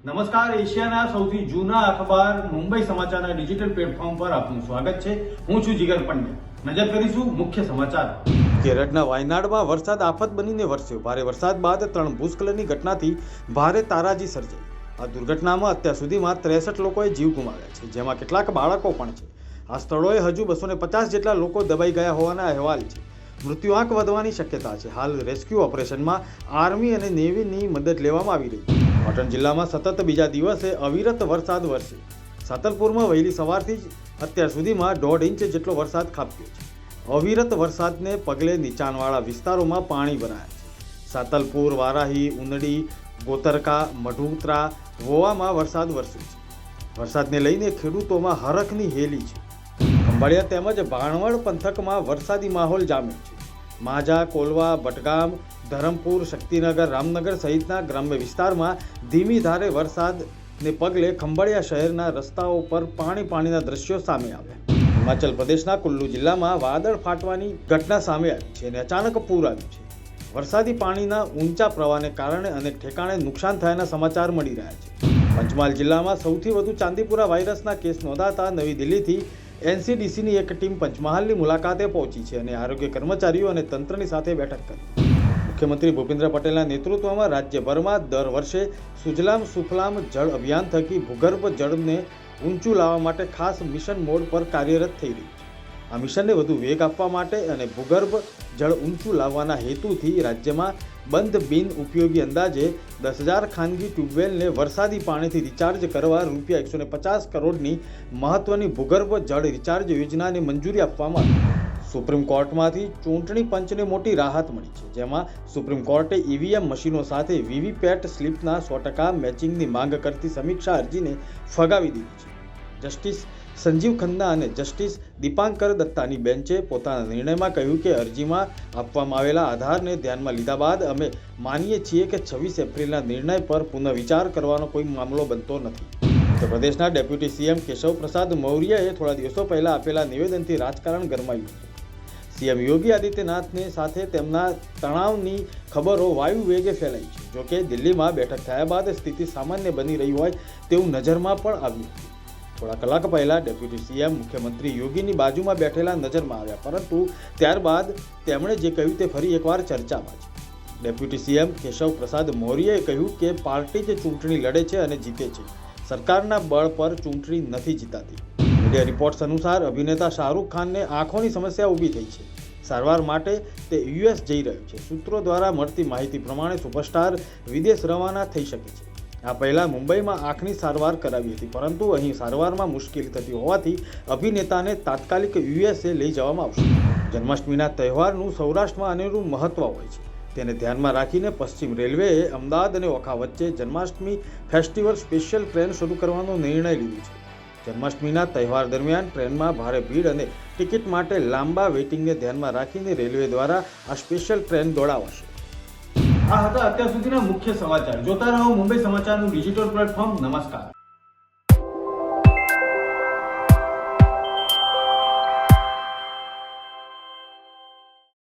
નમસ્કાર, એશિયાના સૌથી જૂના અખબાર મુંબઈ સમાચારના ડિજિટલ પ્લેટફોર્મ પર આપનું સ્વાગત છે. હું છું જીગર પંડ્યા. નજર કરીશું મુખ્ય સમાચાર. કેરળના વાયનાડમાં વરસાદ આફત બનીને વરસ્યો. ભારે વરસાદ બાદ 3 ભૂસ્ખલનની ઘટનાથી ભારે તારાજી સર્જાઈ. આ દુર્ઘટનામાં અત્યાર સુધીમાં 63 લોકોએ જીવ ગુમાવ્યા છે, જેમાં કેટલાક બાળકો પણ છે. આ સ્થળોએ હજુ 250 જેટલા લોકો દબાઈ ગયા હોવાના અહેવાલ છે. મૃત્યુઆંક વધવાની શક્યતા છે. હાલ રેસ્ક્યુ ઓપરેશનમાં આર્મી અને નેવીની મદદ લેવામાં આવી રહી છે. પાટણ જિલ્લામાં સતત બીજા દિવસે અવિરત વરસાદ વરસ્યો. સાતલપુરમાં વહેલી સવારથી જ અત્યાર સુધીમાં 1.5 ઇંચ જેટલો વરસાદ ખાબક્યો છે. અવિરત વરસાદને પગલે નીચાણવાળા વિસ્તારોમાં પાણી ભરાયા છે. સાતલપુર, વારાહી, ઉનડી, ગોતરકા, મઢુતરા, વોવામાં વરસાદ વરસ્યો છે. વરસાદને લઈને ખેડૂતોમાં હરખની હેલી છે. ખંભાળિયા તેમજ ભાણવડ પંથકમાં વરસાદી માહોલ જામ્યો છે. માજા, કોલવા, બટગામ, ધરમપુર, શક્તિનગર, રામનગર સહિતના ગ્રામ્ય વિસ્તારમાં ધીમી ધારે વરસાદને પગલે ખંભાળિયા શહેરના રસ્તાઓ પર પાણીના દ્રશ્યો સામે આવ્યા. હિમાચલ પ્રદેશના કુલ્લુ જિલ્લામાં વાદળ ફાટવાની ઘટના સામે આવી છે અને અચાનક પૂર આવ્યું છે. વરસાદી પાણીના ઊંચા પ્રવાહને કારણે અનેક ઠેકાણે નુકસાન થયાના સમાચાર મળી રહ્યા છે. પંચમહાલ જિલ્લામાં સૌથી વધુ ચાંદીપુરા વાયરસના કેસ નોંધાતા નવી દિલ્હીથી NCDCની એક ટીમ પંચમહાલની મુલાકાતે પહોંચી છે અને આરોગ્ય કર્મચારીઓ અને તંત્રની સાથે બેઠક કરી. મુખ્યમંત્રી ભૂપેન્દ્ર પટેલના નેતૃત્વમાં રાજ્યભરમાં દર વર્ષે સુજલામ સુફલામ જળ અભિયાન થકી ભૂગર્ભ જળને ઊંચું લાવવા માટે ખાસ મિશન મોડ પર કાર્યરત થઈ રહ્યું છે. આ મિશનને વધુ વેગ આપવા માટે અને ભૂગર્ભ જળ ઊંચું લાવવાના હેતુથી રાજ્યમાં બંધ બિન ઉપયોગી અંદાજે 10,000 ખાનગી ટ્યુબવેલને વરસાદી પાણીથી રિચાર્જ કરવા રૂપિયા 150 કરોડની મહત્વની ભૂગર્ભ જળ રિચાર્જ યોજનાને મંજૂરી આપવામાં આવી. સુપ્રીમ કોર્ટમાંથી ચૂંટણી પંચને મોટી રાહત મળી છે, જેમાં સુપ્રીમ કોર્ટે EVM મશીનો સાથે VVPAT સ્લીપના 100% મેચિંગની માંગ કરતી સમીક્ષા અરજીને ફગાવી દીધી છે. જસ્ટિસ સંજીવ ખન્ના અને જસ્ટિસ દીપાંકર દત્તાની બેન્ચે પોતાના નિર્ણયમાં કહ્યું કે અરજીમાં આપવામાં આવેલા આધારને ધ્યાનમાં લીધા બાદ અમે માનીએ છીએ કે 26 એપ્રિલના નિર્ણય પર પુનઃવિચાર કરવાનો કોઈ મામલો બનતો નથી. ઉત્તર પ્રદેશના ડેપ્યુટી CM કેશવ પ્રસાદ મૌર્યએ થોડા દિવસો પહેલા આપેલા નિવેદનથી રાજકારણ ગરમાયું હતું. CM યોગી આદિત્યનાથને સાથે તેમના તણાવની ખબરો વાયુ વેગે ફેલાઈ છે. જોકે દિલ્હીમાં બેઠક થયા બાદ સ્થિતિ સામાન્ય બની રહી હોય તેવું નજરમાં પણ આવ્યું હતું. થોડા કલાક પહેલા ડેપ્યુટી CM મુખ્યમંત્રી યોગીની બાજુમાં બેઠેલા નજરમાં આવ્યા, પરંતુ ત્યારબાદ તેમણે જે કહ્યું તે ફરી એકવાર ચર્ચામાં છે. ડેપ્યુટી CM કેશવ પ્રસાદ મૌર્યએ કહ્યું કે પાર્ટી જે ચૂંટણી લડે છે અને જીતે છે, સરકારના બળ પર ચૂંટણી નથી જીતાતી. મીડિયા રિપોર્ટ્સ અનુસાર અભિનેતા શાહરૂખ ખાનને આંખોની સમસ્યા ઊભી થઈ છે. સારવાર માટે તે US જઈ રહ્યો છે. સૂત્રો દ્વારા મળતી માહિતી પ્રમાણે સુપરસ્ટાર વિદેશ રવાના થઈ શકે છે. આ પહેલા મુંબઈમાં આંખની સારવાર કરાવી હતી, પરંતુ અહીં સારવારમાં મુશ્કેલી થતી હોવાથી અભિનેતાને તાત્કાલિક USA લઈ જવામાં આવશે. જન્માષ્ટમીના તહેવારનું સૌરાષ્ટ્રમાં અનેરું મહત્વ હોય છે. તેને ધ્યાનમાં રાખીને પશ્ચિમ રેલવેએ અમદાવાદ અને ઓખા વચ્ચે જન્માષ્ટમી ફેસ્ટિવલ સ્પેશિયલ ટ્રેન શરૂ કરવાનો નિર્ણય લીધો છે. જન્માષ્ટમીના તહેવાર દરમિયાન ટ્રેનમાં ભારે ભીડ અને ટિકિટ માટે લાંબા વેઇટિંગને ધ્યાનમાં રાખીને રેલવે દ્વારા આ સ્પેશિયલ ટ્રેન દોડાવાશે. આ હતા અત્યાર સુધીના મુખ્ય સમાચાર. જોતા રહો મુંબઈ સમાચારનું ડિજિટલ પ્લેટફોર્મ. નમસ્કાર.